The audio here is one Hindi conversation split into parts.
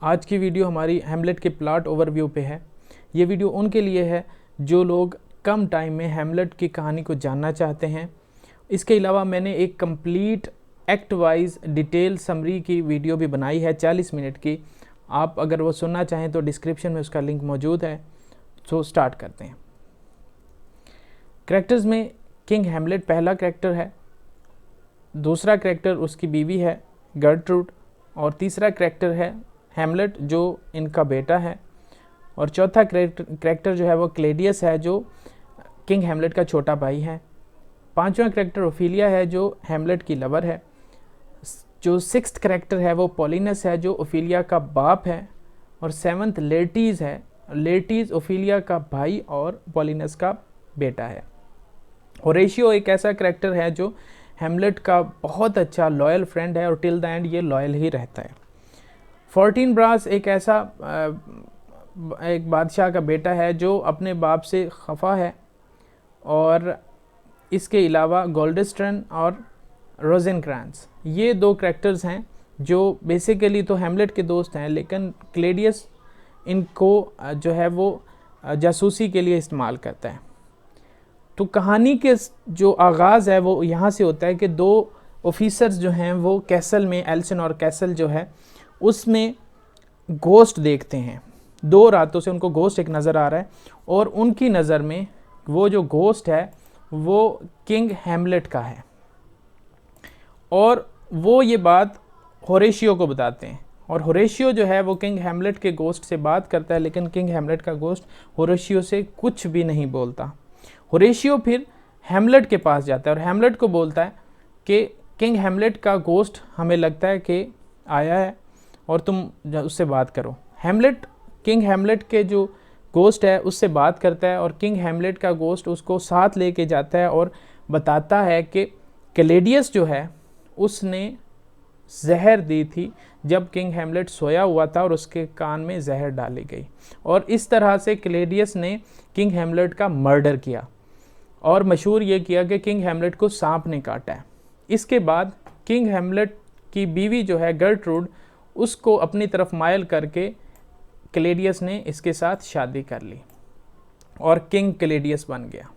आज की वीडियो हमारी हैमलेट के प्लॉट ओवरव्यू पे है। ये वीडियो उनके लिए है जो लोग कम टाइम में हैमलेट की कहानी को जानना चाहते हैं। इसके अलावा मैंने एक complete act wise detail summary की वीडियो भी बनाई है 40 मिनट की। आप अगर वो सुनना चाहें तो डिस्क्रिप्शन में उसका लिंक मौजूद है। सो स्टार्ट करते हैं। कैरेक्टर्स में किंग हैमलेट पहला कैरेक्टर है, दूसरा कैरेक्टर उसकी बीवी है गर्ट्रूड, और तीसरा कैरेक्टर है हैमलेट जो इनका बेटा है, और चौथा कैरेक्टर जो है वो क्लेडियस है जो किंग हैमलेट का छोटा भाई है। पांचवा कैरेक्टर ओफिलिया है जो हैमलेट की लवर है। जो सिक्स्थ कैरेक्टर है वो पॉलिनस है जो ओफिलिया का बाप है, और सेवंथ लेटीज है। लेटीज ओफिलिया का भाई और पॉलिनस का बेटा है। होरेशियो एक ऐसा कैरेक्टर है जो हैमलेट का बहुत अच्छा लॉयल फ्रेंड है और टिल द एंड ये लॉयल ही रहता है। फोर्टीनब्रास एक ऐसा एक बादशाह का बेटा है जो अपने बाप से खफा है, और इसके अलावा गोल्डस्ट्रन और रोजेनक्रैंस ये दो कैरेक्टर्स हैं जो बेसिकली तो हैमलेट के दोस्त हैं, लेकिन क्लेडियस इनको जो है वो जासूसी के लिए इस्तेमाल करता है। तो कहानी के जो आगाज़ है वो यहाँ से होता है कि दो ऑफिसर्स जो हैं वो कैसल में, एल्सन और कैसल जो है उसमें गोस्ट देखते हैं। 2 रातों से उनको गोस्ट एक नज़र आ रहा है, और उनकी नज़र में वो जो गोस्ट है वो किंग हैमलेट का है, और वो ये बात होरेशियो को बताते हैं। और होरेशियो जो है वो किंग हैमलेट के गोस्ट से बात करता है, लेकिन किंग हैमलेट का गोस्ट होरेशियो से कुछ भी नहीं बोलता। होरेशियो फिर हैमलेट के पास जाता है और हैमलेट को बोलता है कि किंग हैमलेट का गोस्ट हमें लगता है कि आया है और तुम उससे बात करो। हैमलेट किंग हैमलेट के जो गोस्ट है उससे बात करता है, और किंग हैमलेट का गोस्ट उसको साथ लेके जाता है और बताता है कि क्लेडियस जो है उसने जहर दी थी जब किंग हैमलेट सोया हुआ था और उसके कान में जहर डाली गई, और इस तरह से क्लेडियस ने किंग हैमलेट का मर्डर किया, और मशहूर ये किया कि किंग हैमलेट को सांप ने काटा है। इसके बाद किंग हैमलेट की बीवी जो है गर्ट्रूड उसको अपनी तरफ मायल करके क्लेडियस ने इसके साथ शादी कर ली और किंग क्लेडियस बन गया।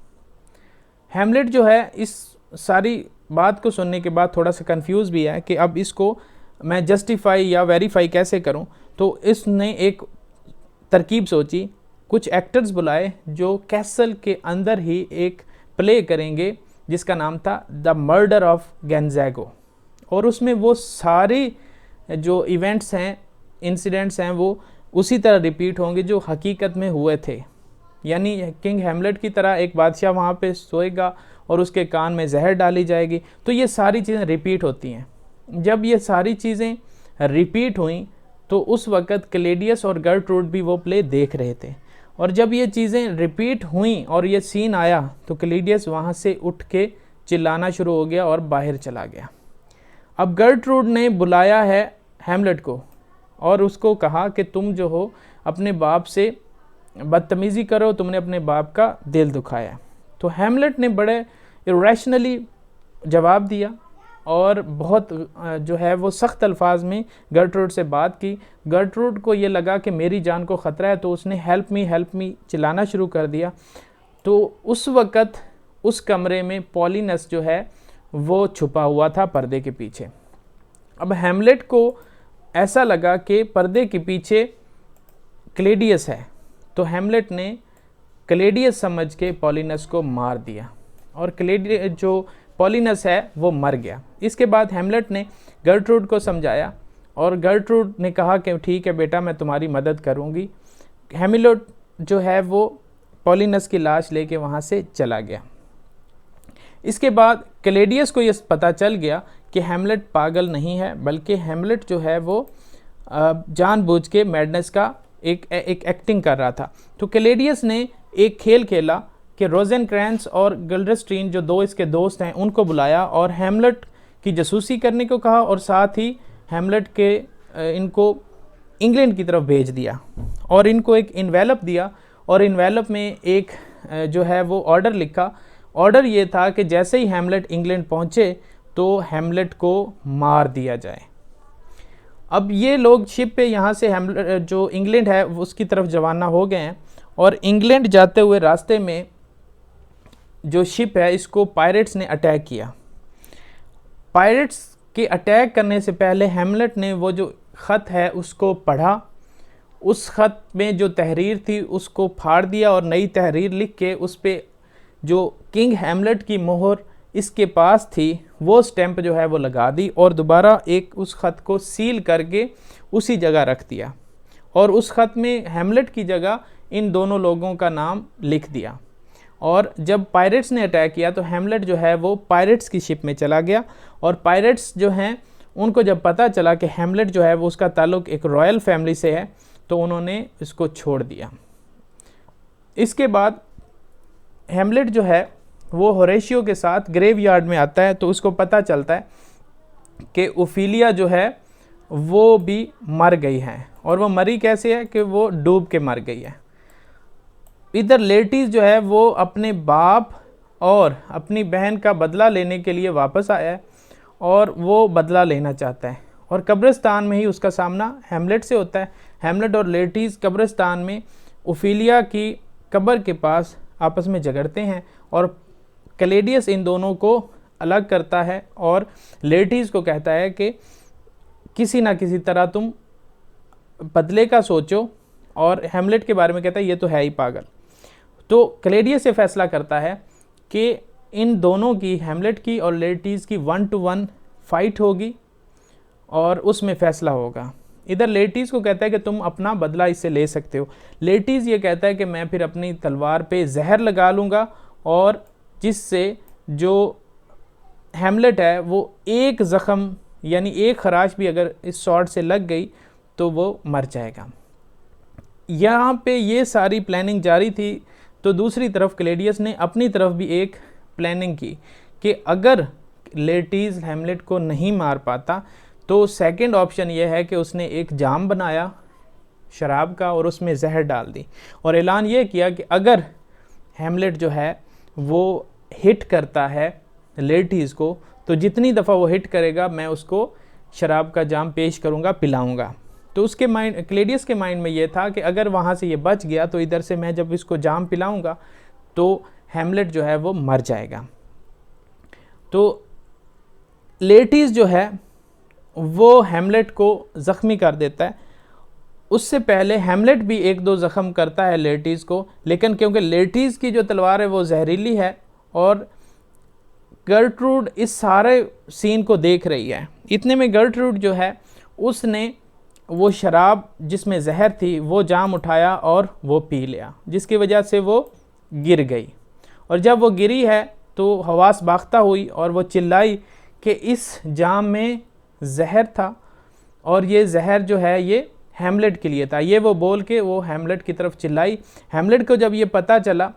हैमलेट जो है इस सारी बात को सुनने के बाद थोड़ा सा कंफ्यूज भी है कि अब इसको मैं जस्टिफाई या वेरीफाई कैसे करूं। तो इसने एक तरकीब सोची, कुछ एक्टर्स बुलाए जो कैसल के अंदर ही एक प्ले करेंगे जिसका नाम था द मर्डर ऑफ गैंजागो, और उसमें वो सारे जो इवेंट्स हैं, इंसिडेंट्स हैं, वो उसी तरह रिपीट होंगे जो हकीकत में हुए थे। यानी किंग हैमलेट की तरह एक बादशाह वहाँ पे सोएगा और उसके कान में जहर डाली जाएगी। तो ये सारी चीज़ें रिपीट होती हैं। जब ये सारी चीज़ें रिपीट हुई तो उस वक़्त क्लेडियस और गर्ट्रूड भी वो प्ले देख रहे थे, और जब ये चीज़ें रिपीट हुई और ये सीन आया तो क्लेडियस वहाँ से उठ के चिल्लाना शुरू हो गया और बाहर चला गया। अब गर्ट्रूड ने बुलाया है हैमलेट को और उसको कहा कि तुम जो हो अपने बाप से बदतमीज़ी करो, तुमने अपने बाप का दिल दुखाया। तो हैमलेट ने बड़े इरेशनली जवाब दिया और बहुत जो है वो सख्त अल्फाज में गर्ट्रूड से बात की। गर्ट्रूड को ये लगा कि मेरी जान को ख़तरा है, तो उसने हेल्प मी चिल्लाना शुरू कर दिया। तो उस वक़्त उस कमरे में पॉलिनस जो है वो छुपा हुआ था पर्दे के पीछे। अब हैमलेट को ऐसा लगा कि पर्दे के पीछे क्लेडियस है, तो हैमलेट ने क्लेडियस समझ के पॉलिनस को मार दिया, और क्लेडियस जो पॉलिनस है वो मर गया। इसके बाद हैमलेट ने गर्ट्रूड को समझाया, और गर्ट्रूड ने कहा कि ठीक है बेटा, मैं तुम्हारी मदद करूँगी। हैमलेट जो है वो पॉलिनस की लाश लेके वहाँ से चला गया। इसके बाद क्लेडियस को ये पता चल गया कि हैमलेट पागल नहीं है, बल्कि हैमलेट जो है वो जानबूझ के मैडनेस का एक एक्टिंग कर रहा था। तो क्लेडियस ने एक खेल खेला कि रोजेनक्रैंस और गिल्डस्ट्रीन जो दो इसके दोस्त हैं उनको बुलाया और हैमलेट की जासूसी करने को कहा, और साथ ही हैमलेट के इनको इंग्लैंड की तरफ भेज दिया और इनको एक इन्वेलप दिया, और इन्वेलप में एक जो है वो ऑर्डर लिखा। ऑर्डर ये था कि जैसे ही हैमलेट इंग्लैंड पहुँचे तो हैमलेट को मार दिया जाए। अब ये लोग शिप पे यहाँ से जो इंग्लैंड है उसकी तरफ रवाना हो गए हैं, और इंग्लैंड जाते हुए रास्ते में जो शिप है इसको पायरेट्स ने अटैक किया। पायरेट्स के अटैक करने से पहले हैमलेट ने वो जो ख़त है उसको पढ़ा, उस ख़त में जो तहरीर थी उसको फाड़ दिया और नई तहरीर लिख के उस पर जो किंग हैमलेट की मोहर इसके पास थी वो स्टैंप जो है वो लगा दी, और दोबारा एक उस ख़त को सील करके उसी जगह रख दिया, और उस ख़त में हैमलेट की जगह इन दोनों लोगों का नाम लिख दिया। और जब पायरेट्स ने अटैक किया तो हैमलेट जो है वो पायरेट्स की शिप में चला गया, और पायरेट्स जो हैं उनको जब पता चला कि हैमलेट जो है वो उसका ताल्लुक़ एक रॉयल फैमिली से है तो उन्होंने इसको छोड़ दिया। इसके बाद हैमलेट जो है वो होरेशियो के साथ ग्रेवयार्ड में आता है, तो उसको पता चलता है कि ओफिलिया जो है वो भी मर गई है, और वो मरी कैसे है कि वो डूब के मर गई है। इधर लेटीज जो है वो अपने बाप और अपनी बहन का बदला लेने के लिए वापस आया है, और वो बदला लेना चाहता है, और कब्रिस्तान में ही उसका सामना हैमलेट से होता है। हैमलेट और लेटीज कब्रिस्तान में ओफिलिया की कब्र के पास आपस में झगड़ते हैं, और क्लेडियस इन दोनों को अलग करता है और लेटीज को कहता है कि किसी ना किसी तरह तुम बदले का सोचो, और हैमलेट के बारे में कहता है ये तो है ही पागल। तो क्लेडियस ये फैसला करता है कि इन दोनों की, हैमलेट की और लेटीज की 1-to-1 फाइट होगी और उसमें फ़ैसला होगा। इधर लेटीज़ को कहता है कि तुम अपना बदला इससे ले सकते हो। लेटीज़ ये कहता है कि मैं फिर अपनी तलवार पे जहर लगा लूँगा, और जिससे जो हैमलेट है वो एक ज़ख़म यानी एक खराश भी अगर इस शॉट से लग गई तो वो मर जाएगा। यहाँ पे ये सारी प्लानिंग जारी थी, तो दूसरी तरफ क्लेडियस ने अपनी तरफ भी एक प्लानिंग की कि अगर लेटीज़ हैमलेट को नहीं मार पाता तो सेकंड ऑप्शन ये है कि उसने एक जाम बनाया शराब का और उसमें जहर डाल दी, और ऐलान ये किया कि अगर हैमलेट जो है वो हिट करता है लेटीज़ को तो जितनी दफ़ा वो हिट करेगा मैं उसको शराब का जाम पेश करूँगा, पिलाऊँगा। तो उसके माइंड, क्लेडियस के माइंड में ये था कि अगर वहाँ से ये बच गया तो इधर से मैं जब इसको जाम पिलाऊँगा तो हैमलेट जो है वो मर जाएगा। तो लेटीज़ जो है वो हैमलेट को ज़ख्मी कर देता है। उससे पहले हैमलेट भी 1-2 ज़ख्म करता है लेटीज़ को, लेकिन क्योंकि लेटीज़ की जो तलवार है वो जहरीली है और गर्ट्रूड इस सारे सीन को देख रही है। इतने में गर्ट्रूड जो है उसने वो शराब जिसमें जहर थी वो जाम उठाया और वो पी लिया, जिसकी वजह से वो गिर गई। और जब वो गिरी है तो हवास बाख्ता हुई और वो चिल्लाई कि इस जाम में जहर था और ये जहर जो है ये हैमलेट के लिए था। ये वो बोल के वो हैमलेट की तरफ चिल्लाई। हैमलेट को जब ये पता चला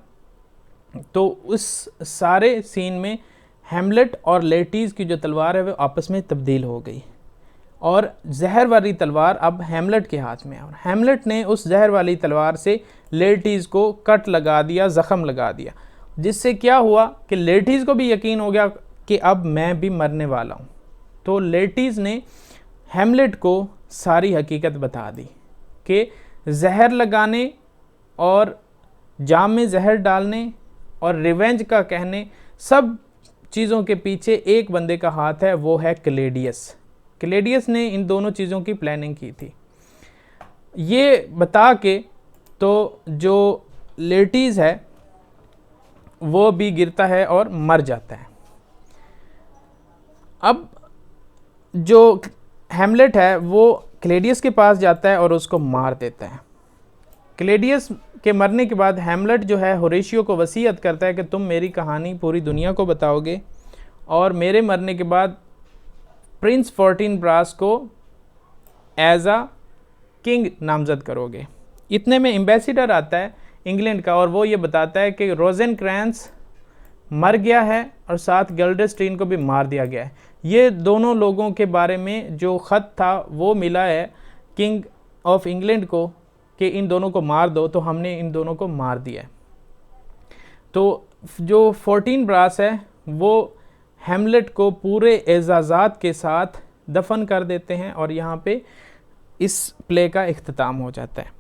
तो उस सारे सीन में हैमलेट और लेटीज़ की जो तलवार है वो आपस में तब्दील हो गई और जहर वाली तलवार अब हैमलेट के हाथ में है। और हैमलेट ने उस जहर वाली तलवार से लेटीज़ को कट लगा दिया, ज़ख़म लगा दिया, जिससे क्या हुआ कि लेटीज़ को भी यकीन हो गया कि अब मैं भी मरने वाला हूँ। तो लेटीज़ ने हैमलेट को सारी हकीकत बता दी कि जहर लगाने और जाम में जहर डालने और रिवेंज का कहने सब चीज़ों के पीछे एक बंदे का हाथ है, वो है क्लेडियस। क्लेडियस ने इन दोनों चीज़ों की प्लानिंग की थी। ये बता के तो जो लेटीज़ है वो भी गिरता है और मर जाता है। अब जो हैमलेट है वो क्लेडियस के पास जाता है और उसको मार देता है। क्लेडियस के मरने के बाद हैमलेट जो है होरेशियो को वसीयत करता है कि तुम मेरी कहानी पूरी दुनिया को बताओगे और मेरे मरने के बाद प्रिंस फोर्टिनब्रास को एज आ किंग नामज़द करोगे। इतने में एम्बेसडर आता है इंग्लैंड का और वो ये बताता है कि रोज़ेनक्रैंस मर गया है और साथ गिल्डेस्टीन को भी मार दिया गया है। ये दोनों लोगों के बारे में जो ख़त था वो मिला है किंग ऑफ इंग्लैंड को कि इन दोनों को मार दो, तो हमने इन दोनों को मार दिया है। तो जो फोर्टिनब्रास है वो हैमलेट को पूरे एजाज़ात के साथ दफन कर देते हैं और यहाँ पे इस प्ले का इख्तिताम हो जाता है।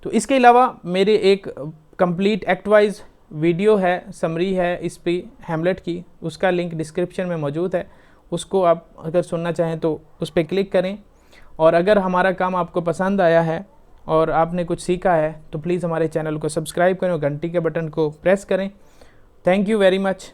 तो इसके अलावा मेरे एक कंप्लीट एक्ट वाइज वीडियो है, समरी है इस पे हैमलेट की, उसका लिंक डिस्क्रिप्शन में मौजूद है, उसको आप अगर सुनना चाहें तो उस पर क्लिक करें। और अगर हमारा काम आपको पसंद आया है और आपने कुछ सीखा है तो प्लीज़ हमारे चैनल को सब्सक्राइब करें और घंटी के बटन को प्रेस करें। Thank you very much.